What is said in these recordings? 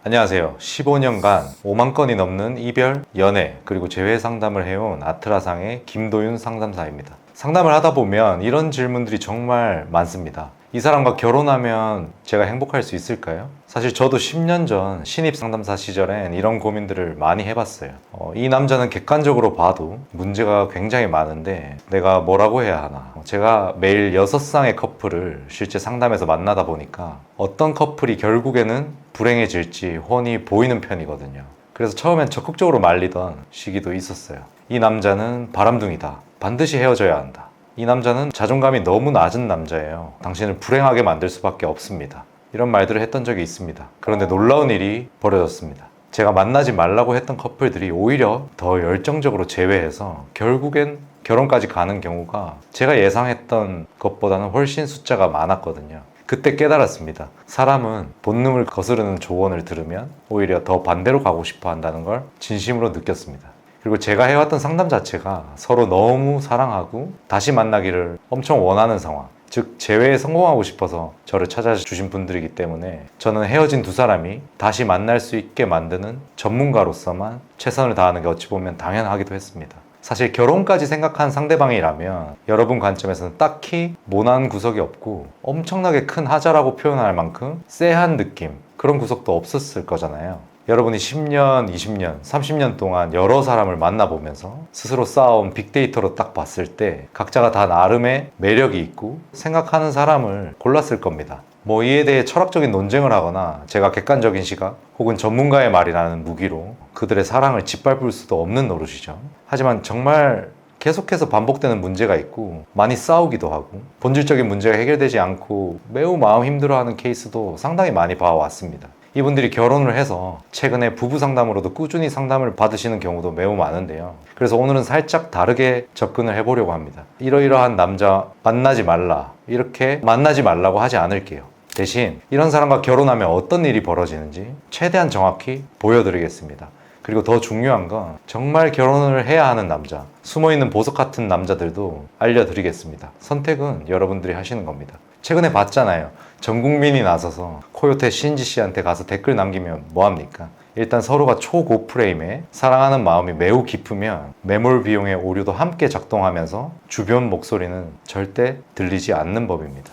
안녕하세요. 15년간 5만 건이 넘는 이별, 연애, 그리고 재회 상담을 해온 아트라상의 김도윤 상담사입니다. 상담을 하다 보면 이런 질문들이 정말 많습니다. 이 사람과 결혼하면 제가 행복할 수 있을까요? 사실 저도 10년 전 신입 상담사 시절엔 이런 고민들을 많이 해봤어요. 이 남자는 객관적으로 봐도 문제가 굉장히 많은데 내가 뭐라고 해야 하나? 제가 매일 6쌍의 커플을 실제 상담에서 만나다 보니까 어떤 커플이 결국에는 불행해질지 훤히 보이는 편이거든요. 그래서 처음엔 적극적으로 말리던 시기도 있었어요. 이 남자는 바람둥이다. 반드시 헤어져야 한다. 이 남자는 자존감이 너무 낮은 남자예요. 당신을 불행하게 만들 수밖에 없습니다. 이런 말들을 했던 적이 있습니다. 그런데 놀라운 일이 벌어졌습니다. 제가 만나지 말라고 했던 커플들이 오히려 더 열정적으로 제외해서 결국엔 결혼까지 가는 경우가 제가 예상했던 것보다는 훨씬 숫자가 많았거든요. 그때 깨달았습니다. 사람은 본능을 거스르는 조언을 들으면 오히려 더 반대로 가고 싶어 한다는 걸 진심으로 느꼈습니다. 그리고 제가 해왔던 상담 자체가 서로 너무 사랑하고 다시 만나기를 엄청 원하는 상황, 즉 재회에 성공하고 싶어서 저를 찾아주신 분들이기 때문에 저는 헤어진 두 사람이 다시 만날 수 있게 만드는 전문가로서만 최선을 다하는 게 어찌 보면 당연하기도 했습니다. 사실 결혼까지 생각한 상대방이라면 여러분 관점에서는 딱히 모난 구석이 없고 엄청나게 큰 하자라고 표현할 만큼 쎄한 느낌, 그런 구석도 없었을 거잖아요. 여러분이 10년, 20년, 30년 동안 여러 사람을 만나보면서 스스로 쌓아온 빅데이터로 딱 봤을 때 각자가 다 나름의 매력이 있고 생각하는 사람을 골랐을 겁니다. 이에 대해 철학적인 논쟁을 하거나 제가 객관적인 시각 혹은 전문가의 말이라는 무기로 그들의 사랑을 짓밟을 수도 없는 노릇이죠. 하지만 정말 계속해서 반복되는 문제가 있고 많이 싸우기도 하고 본질적인 문제가 해결되지 않고 매우 마음 힘들어하는 케이스도 상당히 많이 봐왔습니다. 이분들이 결혼을 해서 최근에 부부 상담으로도 꾸준히 상담을 받으시는 경우도 매우 많은데요. 그래서 오늘은 살짝 다르게 접근을 해보려고 합니다. 이러이러한 남자 만나지 말라, 이렇게 만나지 말라고 하지 않을게요. 대신 이런 사람과 결혼하면 어떤 일이 벌어지는지 최대한 정확히 보여드리겠습니다. 그리고 더 중요한 건 정말 결혼을 해야 하는 남자, 숨어있는 보석 같은 남자들도 알려드리겠습니다. 선택은 여러분들이 하시는 겁니다. 최근에 봤잖아요. 전 국민이 나서서 코요태 신지 씨한테 가서 댓글 남기면 뭐합니까? 일단 서로가 초고프레임에 사랑하는 마음이 매우 깊으면 매몰 비용의 오류도 함께 작동하면서 주변 목소리는 절대 들리지 않는 법입니다.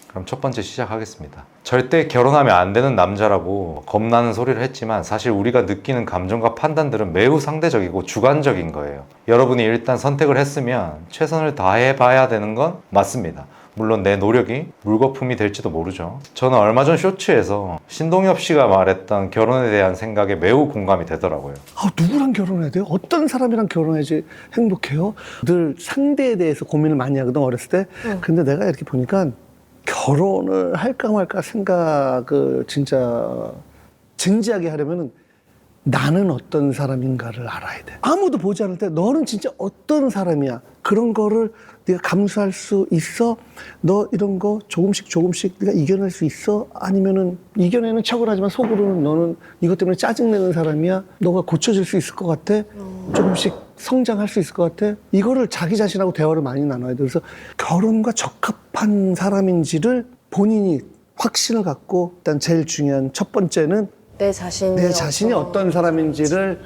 그럼 첫 번째 시작하겠습니다. 절대 결혼하면 안 되는 남자라고 겁나는 소리를 했지만 사실 우리가 느끼는 감정과 판단들은 매우 상대적이고 주관적인 거예요. 여러분이 일단 선택을 했으면 최선을 다해 봐야 되는 건 맞습니다. 물론 내 노력이 물거품이 될지도 모르죠. 저는 얼마 전 쇼츠에서 신동엽 씨가 말했던 결혼에 대한 생각에 매우 공감이 되더라고요. 누구랑 결혼해야 돼요? 어떤 사람이랑 결혼해야지 행복해요? 늘 상대에 대해서 고민을 많이 하거든, 어렸을 때. 근데 내가 이렇게 보니까 결혼을 할까 말까 생각을 진짜 진지하게 하려면 나는 어떤 사람인가를 알아야 돼. 아무도 보지 않을 때 너는 진짜 어떤 사람이야. 그런 거를 네가 감수할 수 있어? 너 이런 거 조금씩 네가 이겨낼 수 있어? 아니면은 이겨내는 척을 하지만 속으로는 너는 이것 때문에 짜증내는 사람이야? 너가 고쳐질 수 있을 것 같아? 조금씩 성장할 수 있을 것 같아? 이거를 자기 자신하고 대화를 많이 나눠야 돼. 그래서 결혼과 적합한 사람인지를 본인이 확신을 갖고 일단 제일 중요한 첫 번째는 내 자신이 어떤 사람인지를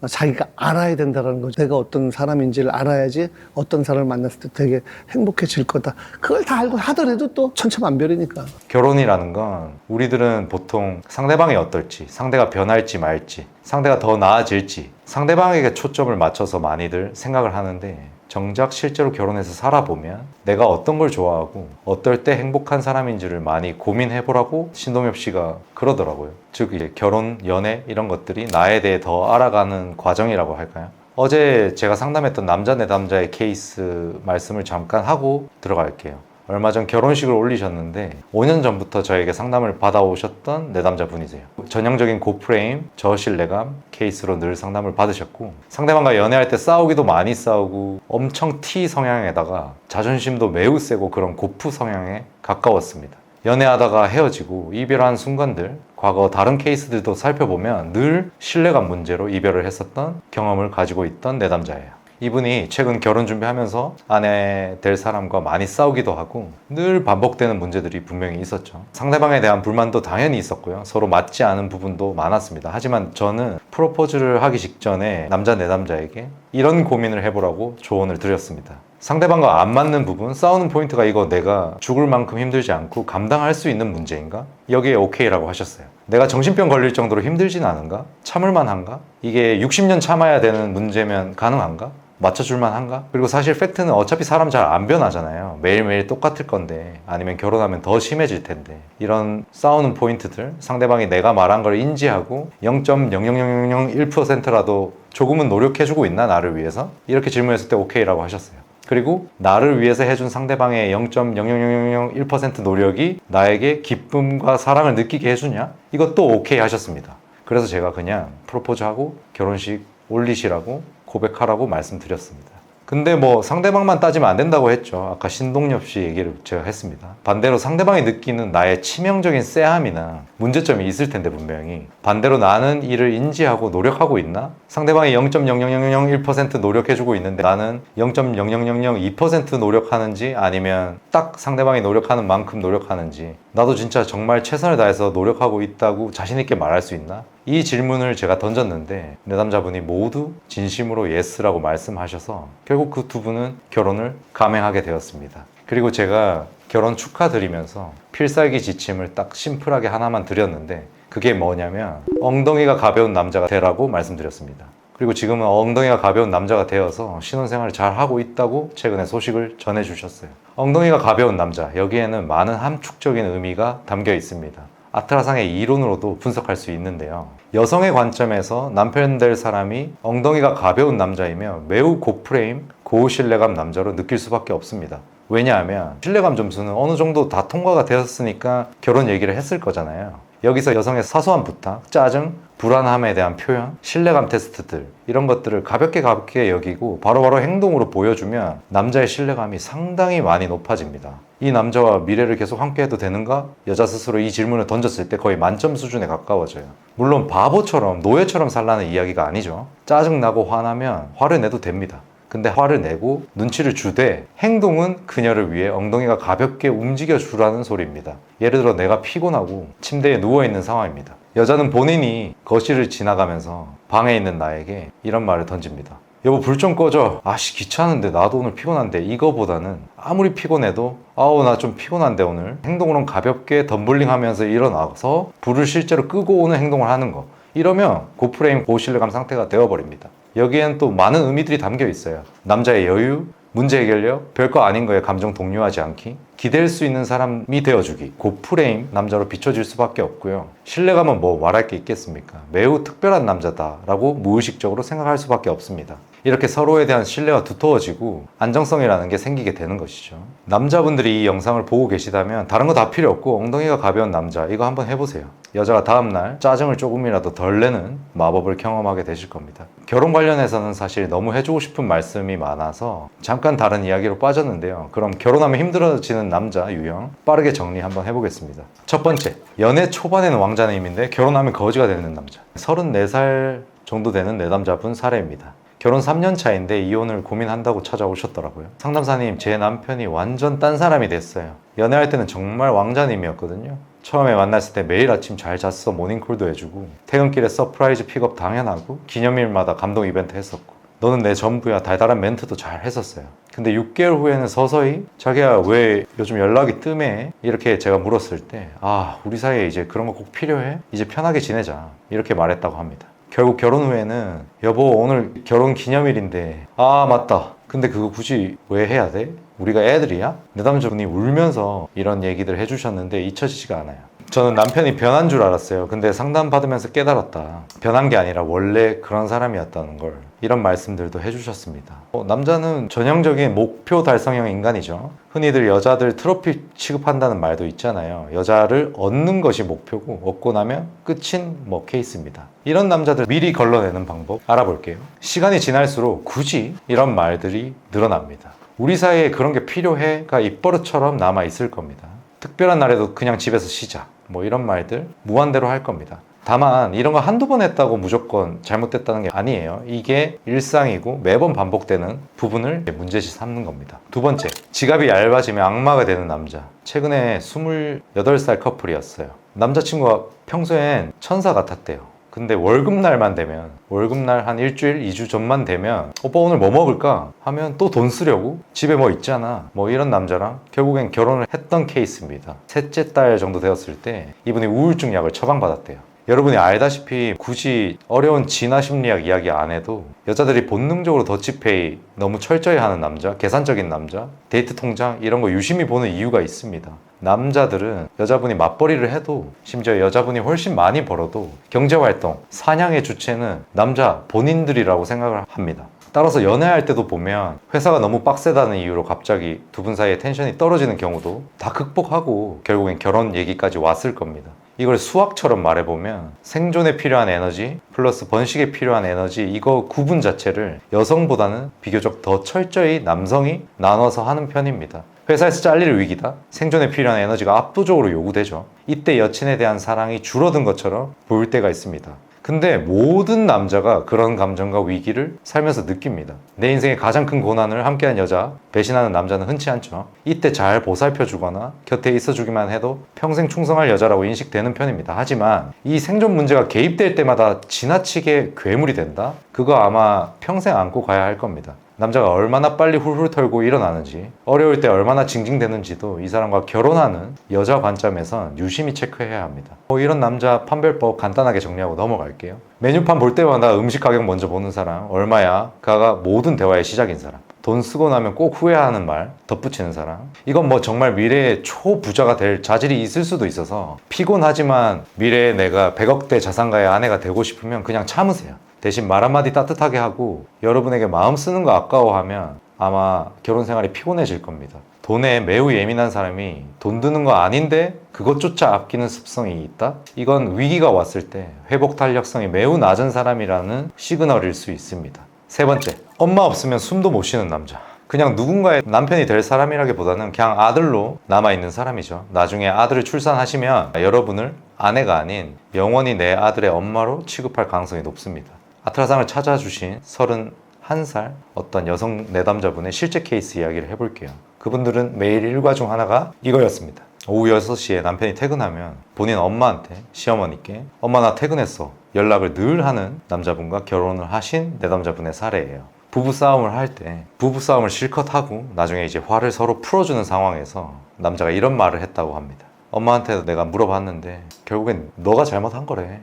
자기가 알아야 된다는 거죠. 내가 어떤 사람인지를 알아야지 어떤 사람을 만났을 때 되게 행복해질 거다. 그걸 다 알고 하더라도 또 천차만별이니까. 결혼이라는 건 우리들은 보통 상대방이 어떨지, 상대가 변할지 말지, 상대가 더 나아질지 상대방에게 초점을 맞춰서 많이들 생각을 하는데 정작 실제로 결혼해서 살아보면 내가 어떤 걸 좋아하고 어떨 때 행복한 사람인지를 많이 고민해보라고 신동엽 씨가 그러더라고요. 즉 이제 결혼, 연애 이런 것들이 나에 대해 더 알아가는 과정이라고 할까요? 어제 제가 상담했던 남자 내담자의 케이스 말씀을 잠깐 하고 들어갈게요. 얼마 전 결혼식을 올리셨는데 5년 전부터 저에게 상담을 받아오셨던 내담자 분이세요. 전형적인 고프레임, 저신뢰감 케이스로 늘 상담을 받으셨고 상대방과 연애할 때 싸우기도 많이 싸우고 엄청 T 성향에다가 자존심도 매우 세고 그런 고프 성향에 가까웠습니다. 연애하다가 헤어지고 이별한 순간들, 과거 다른 케이스들도 살펴보면 늘 신뢰감 문제로 이별을 했었던 경험을 가지고 있던 내담자예요. 이분이 최근 결혼 준비하면서 아내 될 사람과 많이 싸우기도 하고 늘 반복되는 문제들이 분명히 있었죠. 상대방에 대한 불만도 당연히 있었고요. 서로 맞지 않은 부분도 많았습니다. 하지만 저는 프로포즈를 하기 직전에 남자 내담자에게 이런 고민을 해보라고 조언을 드렸습니다. 상대방과 안 맞는 부분, 싸우는 포인트가 이거 내가 죽을 만큼 힘들지 않고 감당할 수 있는 문제인가? 여기에 오케이라고 하셨어요. 내가 정신병 걸릴 정도로 힘들진 않은가? 참을만 한가? 이게 60년 참아야 되는 문제면 가능한가? 맞춰줄만 한가? 그리고 사실 팩트는 어차피 사람 잘 안 변하잖아요. 매일매일 똑같을 건데, 아니면 결혼하면 더 심해질 텐데, 이런 싸우는 포인트들, 상대방이 내가 말한 걸 인지하고 0.00001%라도 조금은 노력해주고 있나 나를 위해서? 이렇게 질문했을 때 오케이라고 하셨어요. 그리고 나를 위해서 해준 상대방의 0.00001% 노력이 나에게 기쁨과 사랑을 느끼게 해주냐? 이것도 오케이 하셨습니다. 그래서 제가 그냥 프로포즈하고 결혼식 올리시라고 고백하라고 말씀드렸습니다. 근데 뭐 상대방만 따지면 안 된다고 했죠. 아까 신동엽 씨 얘기를 제가 했습니다. 반대로 상대방이 느끼는 나의 치명적인 쎄함이나 문제점이 있을 텐데 분명히 반대로 나는 이를 인지하고 노력하고 있나? 상대방이 0.00001% 노력해주고 있는데 나는 0.00002% 노력하는지 아니면 딱 상대방이 노력하는 만큼 노력하는지 나도 진짜 정말 최선을 다해서 노력하고 있다고 자신 있게 말할 수 있나? 이 질문을 제가 던졌는데 내담자분이 모두 진심으로 예스라고 말씀하셔서 결국 그 두 분은 결혼을 감행하게 되었습니다. 그리고 제가 결혼 축하드리면서 필살기 지침을 딱 심플하게 하나만 드렸는데 그게 뭐냐면 엉덩이가 가벼운 남자가 되라고 말씀드렸습니다. 그리고 지금은 엉덩이가 가벼운 남자가 되어서 신혼생활을 잘 하고 있다고 최근에 소식을 전해주셨어요. 엉덩이가 가벼운 남자, 여기에는 많은 함축적인 의미가 담겨 있습니다. 아트라상의 이론으로도 분석할 수 있는데요. 여성의 관점에서 남편 될 사람이 엉덩이가 가벼운 남자이면 매우 고프레임, 고신뢰감 남자로 느낄 수밖에 없습니다. 왜냐하면 신뢰감 점수는 어느 정도 다 통과가 되었으니까 결혼 얘기를 했을 거잖아요. 여기서 여성의 사소한 부탁, 짜증, 불안함에 대한 표현, 신뢰감 테스트들 이런 것들을 가볍게 여기고 바로바로 행동으로 보여주면 남자의 신뢰감이 상당히 많이 높아집니다. 이 남자와 미래를 계속 함께해도 되는가? 여자 스스로 이 질문을 던졌을 때 거의 만점 수준에 가까워져요. 물론 바보처럼 노예처럼 살라는 이야기가 아니죠. 짜증나고 화나면 화를 내도 됩니다. 근데 화를 내고 눈치를 주되 행동은 그녀를 위해 엉덩이가 가볍게 움직여주라는 소리입니다. 예를 들어 내가 피곤하고 침대에 누워있는 상황입니다. 여자는 본인이 거실을 지나가면서 방에 있는 나에게 이런 말을 던집니다. 여보 불 좀 꺼줘. 아씨 귀찮은데 나도 오늘 피곤한데. 이거보다는 아무리 피곤해도 아우 나 좀 피곤한데 오늘 행동으로는 가볍게 덤블링 하면서 일어나서 불을 실제로 끄고 오는 행동을 하는 거. 이러면 고프레임 고신뢰감 상태가 되어버립니다. 여기엔 또 많은 의미들이 담겨 있어요. 남자의 여유, 문제 해결력, 별거 아닌 거에 감정 동요하지 않기, 기댈 수 있는 사람이 되어주기, 고프레임 남자로 비춰질 수밖에 없고요. 신뢰감은 뭐 말할 게 있겠습니까? 매우 특별한 남자다라고 무의식적으로 생각할 수밖에 없습니다. 이렇게 서로에 대한 신뢰가 두터워지고 안정성이라는 게 생기게 되는 것이죠. 남자분들이 이 영상을 보고 계시다면 다른 거 다 필요 없고 엉덩이가 가벼운 남자 이거 한번 해보세요. 여자가 다음날 짜증을 조금이라도 덜 내는 마법을 경험하게 되실 겁니다. 결혼 관련해서는 사실 너무 해주고 싶은 말씀이 많아서 잠깐 다른 이야기로 빠졌는데요. 그럼 결혼하면 힘들어지는 남자 유형 빠르게 정리 한번 해보겠습니다. 첫 번째, 연애 초반에는 왕자님인데 결혼하면 거지가 되는 남자. 34살 정도 되는 내담자분 사례입니다. 결혼 3년 차인데 이혼을 고민한다고 찾아오셨더라고요. 상담사님, 제 남편이 완전 딴 사람이 됐어요. 연애할 때는 정말 왕자님이었거든요. 처음에 만났을 때 매일 아침 잘 잤어 모닝콜도 해주고 퇴근길에 서프라이즈 픽업 당연하고 기념일마다 감동 이벤트 했었고 너는 내 전부야 달달한 멘트도 잘 했었어요. 근데 6개월 후에는 서서히 자기야 왜 요즘 연락이 뜸해? 이렇게 제가 물었을 때 아 우리 사이에 이제 그런 거 꼭 필요해? 이제 편하게 지내자 이렇게 말했다고 합니다. 결국 결혼 후에는 여보 오늘 결혼 기념일인데 아 맞다 근데 그거 굳이 왜 해야 돼? 우리가 애들이야? 내담자분이 울면서 이런 얘기들 해주셨는데 잊혀지지가 않아요. 저는 남편이 변한 줄 알았어요. 근데 상담받으면서 깨달았다. 변한 게 아니라 원래 그런 사람이었다는 걸 이런 말씀들도 해주셨습니다. 남자는 전형적인 목표 달성형 인간이죠. 흔히들 여자들 트로피 취급한다는 말도 있잖아요. 여자를 얻는 것이 목표고 얻고 나면 끝인 뭐 케이스입니다. 이런 남자들 미리 걸러내는 방법 알아볼게요. 시간이 지날수록 굳이 이런 말들이 늘어납니다. 우리 사이에 그런 게 필요해가 입버릇처럼 남아 있을 겁니다. 특별한 날에도 그냥 집에서 쉬자 뭐 이런 말들 무한대로 할 겁니다. 다만 이런 거 한두 번 했다고 무조건 잘못됐다는 게 아니에요. 이게 일상이고 매번 반복되는 부분을 문제시 삼는 겁니다. 두 번째, 지갑이 얇아지면 악마가 되는 남자. 최근에 28살 커플이었어요. 남자친구가 평소엔 천사 같았대요. 근데 월급날만 되면, 월급날 한 일주일, 2주 전만 되면 오빠 오늘 뭐 먹을까? 하면 또 돈 쓰려고? 집에 뭐 있잖아. 뭐 이런 남자랑 결국엔 결혼을 했던 케이스입니다. 셋째 딸 정도 되었을 때 이분이 우울증 약을 처방받았대요. 여러분이 알다시피 굳이 어려운 진화 심리학 이야기 안 해도 여자들이 본능적으로 더치페이 너무 철저히 하는 남자, 계산적인 남자, 데이트 통장 이런 거 유심히 보는 이유가 있습니다. 남자들은 여자분이 맞벌이를 해도, 심지어 여자분이 훨씬 많이 벌어도 경제활동, 사냥의 주체는 남자 본인들이라고 생각을 합니다. 따라서 연애할 때도 보면 회사가 너무 빡세다는 이유로 갑자기 두 분 사이에 텐션이 떨어지는 경우도 다 극복하고 결국엔 결혼 얘기까지 왔을 겁니다. 이걸 수학처럼 말해보면 생존에 필요한 에너지 플러스 번식에 필요한 에너지, 이거 구분 자체를 여성보다는 비교적 더 철저히 남성이 나눠서 하는 편입니다. 회사에서 잘릴 위기다, 생존에 필요한 에너지가 압도적으로 요구되죠. 이때 여친에 대한 사랑이 줄어든 것처럼 보일 때가 있습니다. 근데 모든 남자가 그런 감정과 위기를 살면서 느낍니다. 내 인생의 가장 큰 고난을 함께한 여자, 배신하는 남자는 흔치 않죠. 이때 잘 보살펴주거나 곁에 있어주기만 해도 평생 충성할 여자라고 인식되는 편입니다. 하지만 이 생존 문제가 개입될 때마다 지나치게 괴물이 된다? 그거 아마 평생 안고 가야 할 겁니다. 남자가 얼마나 빨리 훌훌 털고 일어나는지, 어려울 때 얼마나 징징대는지도 이 사람과 결혼하는 여자 관점에선 유심히 체크해야 합니다. 이런 남자 판별법 간단하게 정리하고 넘어갈게요. 메뉴판 볼 때마다 음식 가격 먼저 보는 사람, 얼마야? 그가 모든 대화의 시작인 사람. 돈 쓰고 나면 꼭 후회하는 말 덧붙이는 사람. 이건 뭐 정말 미래에 초부자가 될 자질이 있을 수도 있어서 피곤하지만 미래에 내가 100억대 자산가의 아내가 되고 싶으면 그냥 참으세요. 대신 말 한마디 따뜻하게 하고 여러분에게 마음 쓰는 거 아까워하면 아마 결혼 생활이 피곤해질 겁니다. 돈에 매우 예민한 사람이 돈 드는 거 아닌데 그것조차 아끼는 습성이 있다? 이건 위기가 왔을 때 회복 탄력성이 매우 낮은 사람이라는 시그널일 수 있습니다. 세 번째, 엄마 없으면 숨도 못 쉬는 남자. 그냥 누군가의 남편이 될 사람이라기보다는 그냥 아들로 남아있는 사람이죠. 나중에 아들을 출산하시면 여러분을 아내가 아닌 영원히 내 아들의 엄마로 취급할 가능성이 높습니다. 아트라상을 찾아주신 31살 어떤 여성 내담자분의 실제 케이스 이야기를 해볼게요. 그분들은 매일 일과 중 하나가 이거였습니다. 오후 6시에 남편이 퇴근하면 본인 엄마한테, 시어머니께 엄마 나 퇴근했어 연락을 늘 하는 남자분과 결혼을 하신 내담자분의 사례예요. 부부싸움을 할 때 부부싸움을 실컷 하고 나중에 이제 화를 서로 풀어주는 상황에서 남자가 이런 말을 했다고 합니다. 엄마한테 내가 물어봤는데 결국엔 너가 잘못한 거래.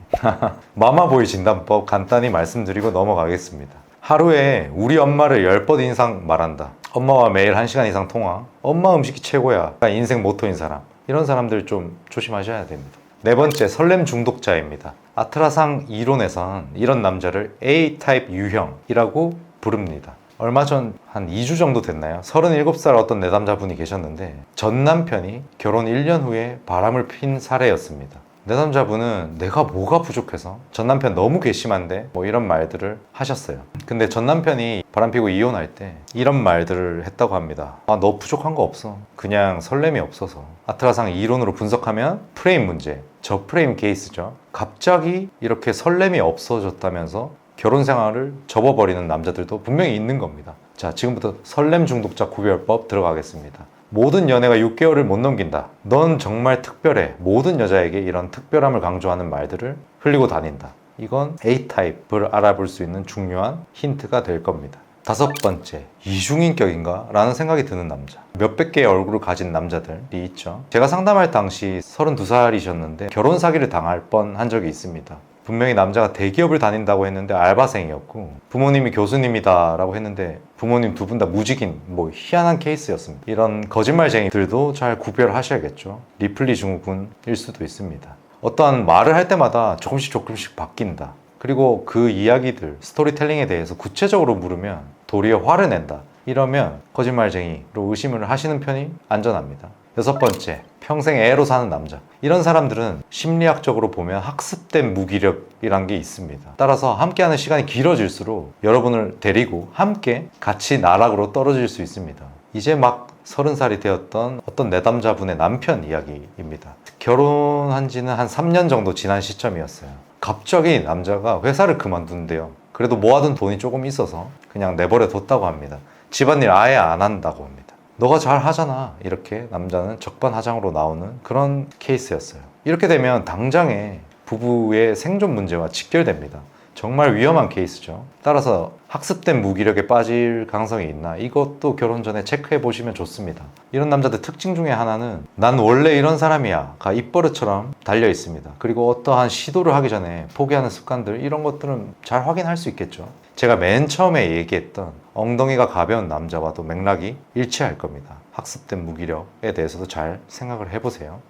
마마보이 진단법 간단히 말씀드리고 넘어가겠습니다. 하루에 우리 엄마를 10번 이상 말한다. 엄마와 매일 1시간 이상 통화. 엄마 음식이 최고야. 인생 모토인 사람. 이런 사람들 좀 조심하셔야 됩니다. 네 번째, 설렘 중독자입니다. 아트라상 이론에선 이런 남자를 A타입 유형이라고 부릅니다. 얼마 전 한 2주 정도 됐나요? 37살 어떤 내담자분이 계셨는데 전 남편이 결혼 1년 후에 바람을 핀 사례였습니다. 내담자분은 내가 뭐가 부족해서 전 남편 너무 괘씸한데 뭐 이런 말들을 하셨어요. 근데 전 남편이 바람피고 이혼할 때 이런 말들을 했다고 합니다. 너 부족한 거 없어. 그냥 설렘이 없어서. 아트라상 이론으로 분석하면 프레임 문제, 저프레임 케이스죠. 갑자기 이렇게 설렘이 없어졌다면서 결혼 생활을 접어버리는 남자들도 분명히 있는 겁니다. 자, 지금부터 설렘 중독자 구별법 들어가겠습니다. 모든 연애가 6개월을 못 넘긴다. 넌 정말 특별해. 모든 여자에게 이런 특별함을 강조하는 말들을 흘리고 다닌다. 이건 A타입을 알아볼 수 있는 중요한 힌트가 될 겁니다. 다섯 번째, 이중인격인가? 라는 생각이 드는 남자. 몇백 개의 얼굴을 가진 남자들이 있죠. 제가 상담할 당시 32살이셨는데 결혼 사기를 당할 뻔한 적이 있습니다. 분명히 남자가 대기업을 다닌다고 했는데 알바생이었고 부모님이 교수님이다 라고 했는데 부모님 두 분 다 무직인 희한한 케이스였습니다. 이런 거짓말쟁이들도 잘 구별하셔야겠죠. 리플리 증후군일 수도 있습니다. 어떠한 말을 할 때마다 조금씩 바뀐다. 그리고 그 이야기들, 스토리텔링에 대해서 구체적으로 물으면 도리어 화를 낸다. 이러면 거짓말쟁이로 의심을 하시는 편이 안전합니다. 여섯 번째, 평생 애로 사는 남자. 이런 사람들은 심리학적으로 보면 학습된 무기력이란 게 있습니다. 따라서 함께하는 시간이 길어질수록 여러분을 데리고 함께 같이 나락으로 떨어질 수 있습니다. 이제 막 30살이 되었던 어떤 내담자분의 남편 이야기입니다. 결혼한 지는 한 3년 정도 지난 시점이었어요. 갑자기 남자가 회사를 그만둔대요. 그래도 모아둔 돈이 조금 있어서 그냥 내버려 뒀다고 합니다. 집안일 아예 안 한다고 합니다. 너가 잘 하잖아. 이렇게 남자는 적반하장으로 나오는 그런 케이스였어요. 이렇게 되면 당장에 부부의 생존 문제와 직결됩니다. 정말 위험한 케이스죠. 따라서 학습된 무기력에 빠질 가능성이 있나, 이것도 결혼 전에 체크해 보시면 좋습니다. 이런 남자들 특징 중에 하나는 난 원래 이런 사람이야 가 입버릇처럼 달려 있습니다. 그리고 어떠한 시도를 하기 전에 포기하는 습관들, 이런 것들은 잘 확인할 수 있겠죠. 제가 맨 처음에 얘기했던 엉덩이가 가벼운 남자와도 맥락이 일치할 겁니다. 학습된 무기력에 대해서도 잘 생각을 해보세요.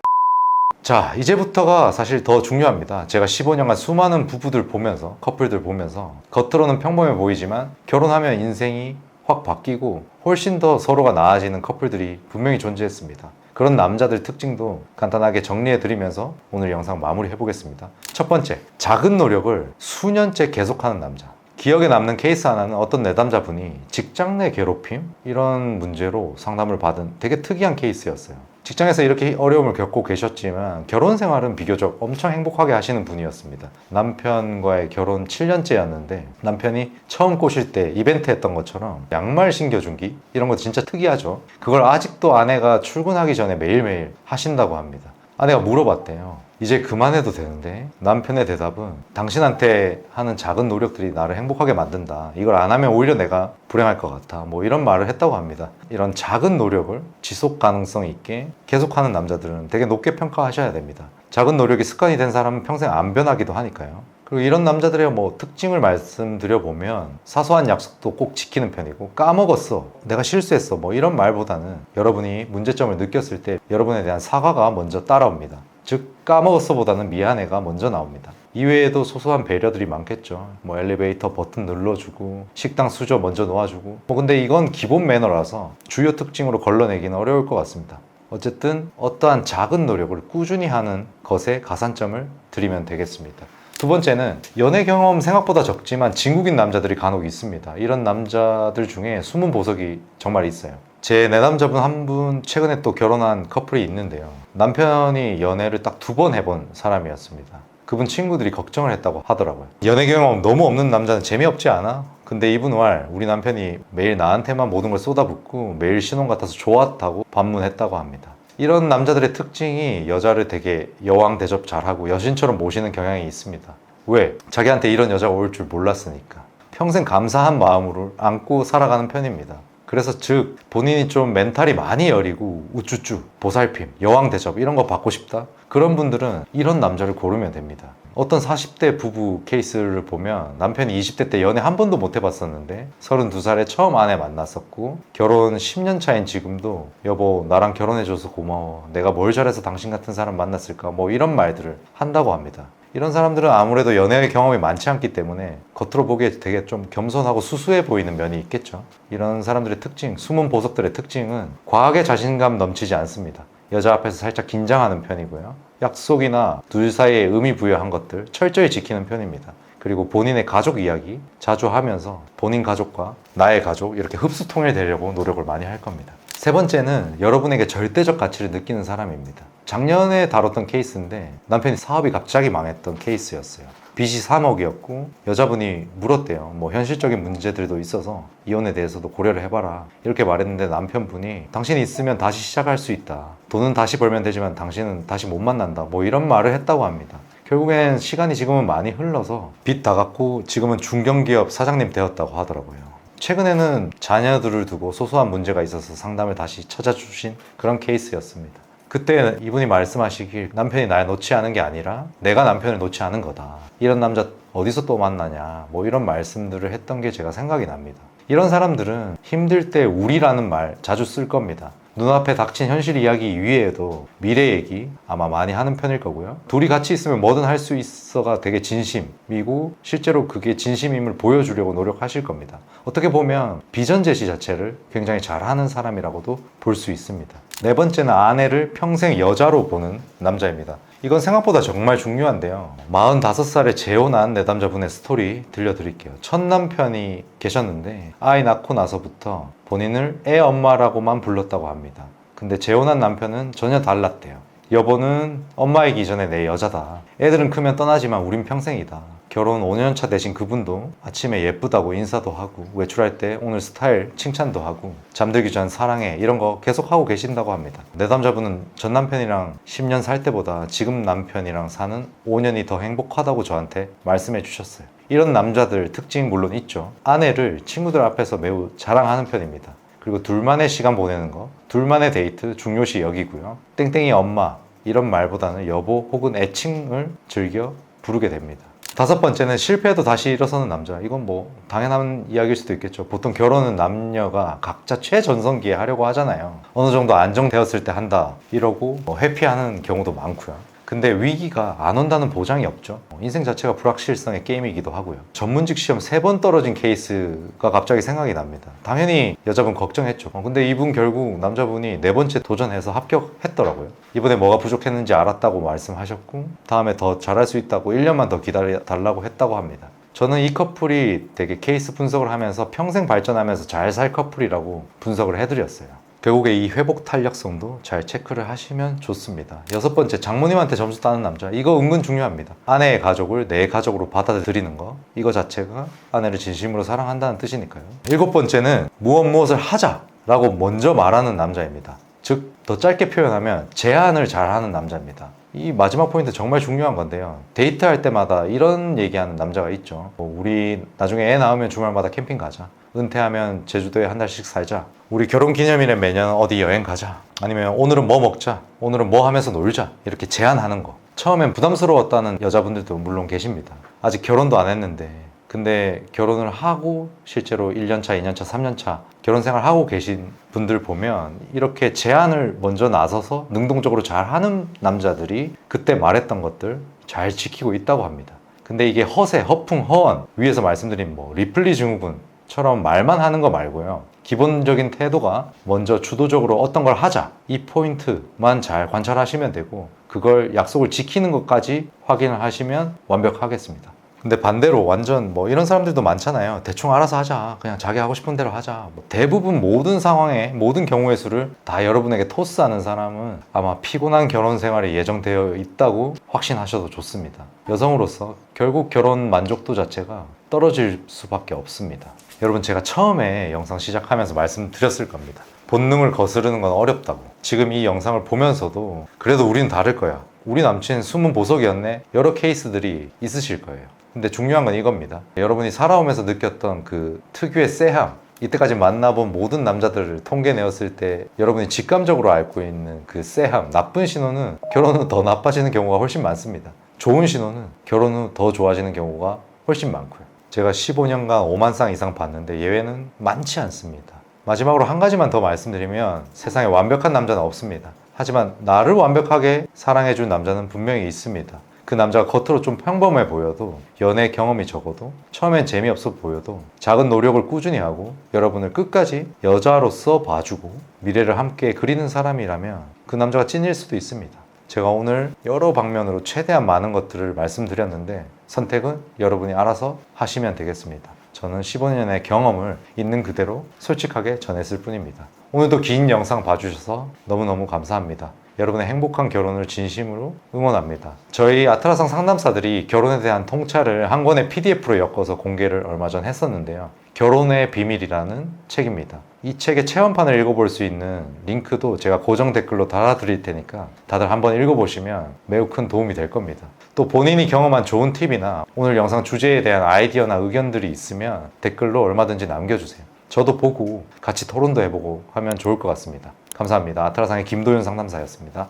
자, 이제부터가 사실 더 중요합니다. 제가 15년간 수많은 부부들 보면서, 커플들 보면서 겉으로는 평범해 보이지만 결혼하면 인생이 확 바뀌고 훨씬 더 서로가 나아지는 커플들이 분명히 존재했습니다. 그런 남자들 특징도 간단하게 정리해 드리면서 오늘 영상 마무리 해보겠습니다. 첫 번째, 작은 노력을 수년째 계속하는 남자. 기억에 남는 케이스 하나는 어떤 내담자분이 직장 내 괴롭힘? 이런 문제로 상담을 받은 되게 특이한 케이스였어요. 직장에서 이렇게 어려움을 겪고 계셨지만 결혼 생활은 비교적 엄청 행복하게 하시는 분이었습니다. 남편과의 결혼 7년째였는데 남편이 처음 꼬실 때 이벤트 했던 것처럼 양말 신겨준기? 이런 거 진짜 특이하죠. 그걸 아직도 아내가 출근하기 전에 매일매일 하신다고 합니다. 아내가 물어봤대요. 이제 그만해도 되는데? 남편의 대답은 당신한테 하는 작은 노력들이 나를 행복하게 만든다. 이걸 안 하면 오히려 내가 불행할 것 같아. 뭐 이런 말을 했다고 합니다. 이런 작은 노력을 지속 가능성 있게 계속하는 남자들은 되게 높게 평가하셔야 됩니다. 작은 노력이 습관이 된 사람은 평생 안 변하기도 하니까요. 그리고 이런 남자들의 뭐 특징을 말씀드려보면 사소한 약속도 꼭 지키는 편이고, 까먹었어, 내가 실수했어, 뭐 이런 말보다는 여러분이 문제점을 느꼈을 때 여러분에 대한 사과가 먼저 따라옵니다. 즉 까먹었어 보다는 미안해가 먼저 나옵니다. 이외에도 소소한 배려들이 많겠죠. 뭐 엘리베이터 버튼 눌러주고 식당 수저 먼저 놓아주고, 뭐 근데 이건 기본 매너라서 주요 특징으로 걸러내기는 어려울 것 같습니다. 어쨌든 어떠한 작은 노력을 꾸준히 하는 것에 가산점을 드리면 되겠습니다. 두 번째는 연애 경험 생각보다 적지만 진국인 남자들이 간혹 있습니다. 이런 남자들 중에 숨은 보석이 정말 있어요. 제 내남자분 한 분 최근에 또 결혼한 커플이 있는데요. 남편이 연애를 딱 2번 해본 사람이었습니다. 그분 친구들이 걱정을 했다고 하더라고요. 연애 경험 너무 없는 남자는 재미없지 않아? 근데 이분 말 우리 남편이 매일 나한테만 모든 걸 쏟아붓고 매일 신혼 같아서 좋았다고 반문했다고 합니다. 이런 남자들의 특징이 여자를 되게 여왕 대접 잘하고 여신처럼 모시는 경향이 있습니다. 왜? 자기한테 이런 여자가 올 줄 몰랐으니까. 평생 감사한 마음으로 안고 살아가는 편입니다. 그래서 즉 본인이 좀 멘탈이 많이 여리고 우쭈쭈, 보살핌, 여왕 대접 이런 거 받고 싶다? 그런 분들은 이런 남자를 고르면 됩니다. 어떤 40대 부부 케이스를 보면 남편이 20대 때 연애 한 번도 못 해봤었는데 32살에 처음 아내 만났었고 결혼 10년 차인 지금도 여보 나랑 결혼해줘서 고마워, 내가 뭘 잘해서 당신 같은 사람 만났을까, 뭐 이런 말들을 한다고 합니다. 이런 사람들은 아무래도 연애 경험이 많지 않기 때문에 겉으로 보기에 되게 좀 겸손하고 수수해 보이는 면이 있겠죠. 이런 사람들의 특징, 숨은 보석들의 특징은 과하게 자신감 넘치지 않습니다. 여자 앞에서 살짝 긴장하는 편이고요. 약속이나 둘 사이에 의미 부여한 것들 철저히 지키는 편입니다. 그리고 본인의 가족 이야기 자주 하면서 본인 가족과 나의 가족 이렇게 흡수 통일되려고 노력을 많이 할 겁니다. 세 번째는 여러분에게 절대적 가치를 느끼는 사람입니다. 작년에 다뤘던 케이스인데 남편이 사업이 갑자기 망했던 케이스였어요. 빚이 3억이었고 여자분이 물었대요. 뭐 현실적인 문제들도 있어서 이혼에 대해서도 고려를 해봐라 이렇게 말했는데 남편분이 당신이 있으면 다시 시작할 수 있다. 돈은 다시 벌면 되지만 당신은 다시 못 만난다. 뭐 이런 말을 했다고 합니다. 결국엔 시간이 지금은 많이 흘러서 빚 다 갚고 지금은 중견기업 사장님 되었다고 하더라고요. 최근에는 자녀들을 두고 소소한 문제가 있어서 상담을 다시 찾아주신 그런 케이스였습니다. 그때 이분이 말씀하시길 남편이 날 놓지 않은 게 아니라 내가 남편을 놓지 않은 거다. 이런 남자 어디서 또 만나냐. 뭐 이런 말씀들을 했던 게 제가 생각이 납니다. 이런 사람들은 힘들 때 우리라는 말 자주 쓸 겁니다. 눈앞에 닥친 현실 이야기 이외에도 미래 얘기 아마 많이 하는 편일 거고요. 둘이 같이 있으면 뭐든 할 수 있어가 되게 진심이고 실제로 그게 진심임을 보여주려고 노력하실 겁니다. 어떻게 보면 비전 제시 자체를 굉장히 잘하는 사람이라고도 볼 수 있습니다. 네 번째는 아내를 평생 여자로 보는 남자입니다. 이건 생각보다 정말 중요한데요. 45살에 재혼한 내담자분의 스토리 들려드릴게요. 첫 남편이 계셨는데 아이 낳고 나서부터 본인을 애 엄마라고만 불렀다고 합니다. 근데 재혼한 남편은 전혀 달랐대요. 여보는 엄마이기 전에 내 여자다. 애들은 크면 떠나지만 우린 평생이다. 결혼 5년 차 되신 그분도 아침에 예쁘다고 인사도 하고 외출할 때 오늘 스타일 칭찬도 하고 잠들기 전 사랑해 이런 거 계속 하고 계신다고 합니다. 내담자분은 전 남편이랑 10년 살 때보다 지금 남편이랑 사는 5년이 더 행복하다고 저한테 말씀해 주셨어요. 이런 남자들 특징 물론 있죠. 아내를 친구들 앞에서 매우 자랑하는 편입니다. 그리고 둘만의 시간 보내는 거, 둘만의 데이트 중요시 여기고요. 땡땡이 엄마 이런 말보다는 여보 혹은 애칭을 즐겨 부르게 됩니다. 5번째는 실패해도 다시 일어서는 남자. 이건 뭐 당연한 이야기일 수도 있겠죠. 보통 결혼은 남녀가 각자 최전성기에 하려고 하잖아요. 어느 정도 안정되었을 때 한다 이러고 회피하는 경우도 많고요. 근데 위기가 안 온다는 보장이 없죠. 인생 자체가 불확실성의 게임이기도 하고요. 전문직 시험 3번 떨어진 케이스가 갑자기 생각이 납니다. 당연히 여자분 걱정했죠. 근데 이분 결국 남자분이 4번째 도전해서 합격했더라고요. 이번에 뭐가 부족했는지 알았다고 말씀하셨고 다음에 더 잘할 수 있다고 1년만 더 기다려달라고 했다고 합니다. 저는 이 커플이 되게 케이스 분석을 하면서 평생 발전하면서 잘 살 커플이라고 분석을 해드렸어요. 결국에 이 회복 탄력성도 잘 체크를 하시면 좋습니다. 6번째, 장모님한테 점수 따는 남자. 이거 은근 중요합니다. 아내의 가족을 내 가족으로 받아들이는 거. 이거 자체가 아내를 진심으로 사랑한다는 뜻이니까요. 7번째는 무엇을 하자라고 먼저 말하는 남자입니다. 즉, 더 짧게 표현하면 제안을 잘하는 남자입니다. 이 마지막 포인트 정말 중요한 건데요. 데이트할 때마다 이런 얘기하는 남자가 있죠. 우리 나중에 애 낳으면 주말마다 캠핑 가자. 은퇴하면 제주도에 한 달씩 살자. 우리 결혼 기념일에 매년 어디 여행 가자. 아니면 오늘은 뭐 먹자. 오늘은 뭐 하면서 놀자. 이렇게 제안하는 거. 처음엔 부담스러웠다는 여자분들도 물론 계십니다. 아직 결혼도 안 했는데 근데 결혼을 하고 실제로 1년차, 2년차, 3년차 결혼 생활 하고 계신 분들 보면 이렇게 제안을 먼저 나서서 능동적으로 잘하는 남자들이 그때 말했던 것들 잘 지키고 있다고 합니다. 근데 이게 허세, 허풍, 허언 위에서 말씀드린 뭐 리플리 증후군처럼 말만 하는 거 말고요. 기본적인 태도가 먼저 주도적으로 어떤 걸 하자 이 포인트만 잘 관찰하시면 되고 그걸 약속을 지키는 것까지 확인을 하시면 완벽하겠습니다. 근데 반대로 완전 뭐 이런 사람들도 많잖아요. 대충 알아서 하자. 그냥 자기 하고 싶은 대로 하자. 대부분 모든 상황에 모든 경우의 수를 다 여러분에게 토스하는 사람은 아마 피곤한 결혼 생활이 예정되어 있다고 확신하셔도 좋습니다. 여성으로서 결국 결혼 만족도 자체가 떨어질 수밖에 없습니다. 여러분 제가 처음에 영상 시작하면서 말씀드렸을 겁니다. 본능을 거스르는 건 어렵다고. 지금 이 영상을 보면서도 그래도 우리는 다를 거야. 우리 남친 숨은 보석이었네. 여러 케이스들이 있으실 거예요. 근데 중요한 건 이겁니다. 여러분이 살아오면서 느꼈던 그 특유의 쎄함, 이때까지 만나본 모든 남자들을 통계 내었을 때 여러분이 직감적으로 앓고 있는 그 쎄함, 나쁜 신호는 결혼 후 더 나빠지는 경우가 훨씬 많습니다. 좋은 신호는 결혼 후 더 좋아지는 경우가 훨씬 많고요. 제가 15년간 5만 쌍 이상 봤는데 예외는 많지 않습니다. 마지막으로 한 가지만 더 말씀드리면 세상에 완벽한 남자는 없습니다. 하지만 나를 완벽하게 사랑해준 남자는 분명히 있습니다. 그 남자가 겉으로 좀 평범해 보여도 연애 경험이 적어도 처음엔 재미없어 보여도 작은 노력을 꾸준히 하고 여러분을 끝까지 여자로서 봐주고 미래를 함께 그리는 사람이라면 그 남자가 찐일 수도 있습니다. 제가 오늘 여러 방면으로 최대한 많은 것들을 말씀드렸는데 선택은 여러분이 알아서 하시면 되겠습니다. 저는 15년의 경험을 있는 그대로 솔직하게 전했을 뿐입니다. 오늘도 긴 영상 봐주셔서 너무너무 감사합니다. 여러분의 행복한 결혼을 진심으로 응원합니다. 저희 아트라상 상담사들이 결혼에 대한 통찰을 한 권의 PDF로 엮어서 공개를 얼마 전 했었는데요. 결혼의 비밀이라는 책입니다. 이 책의 체험판을 읽어볼 수 있는 링크도 제가 고정 댓글로 달아드릴 테니까 다들 한번 읽어보시면 매우 큰 도움이 될 겁니다. 또 본인이 경험한 좋은 팁이나 오늘 영상 주제에 대한 아이디어나 의견들이 있으면 댓글로 얼마든지 남겨주세요. 저도 보고 같이 토론도 해보고 하면 좋을 것 같습니다. 감사합니다. 아트라상의 김도윤 상담사였습니다.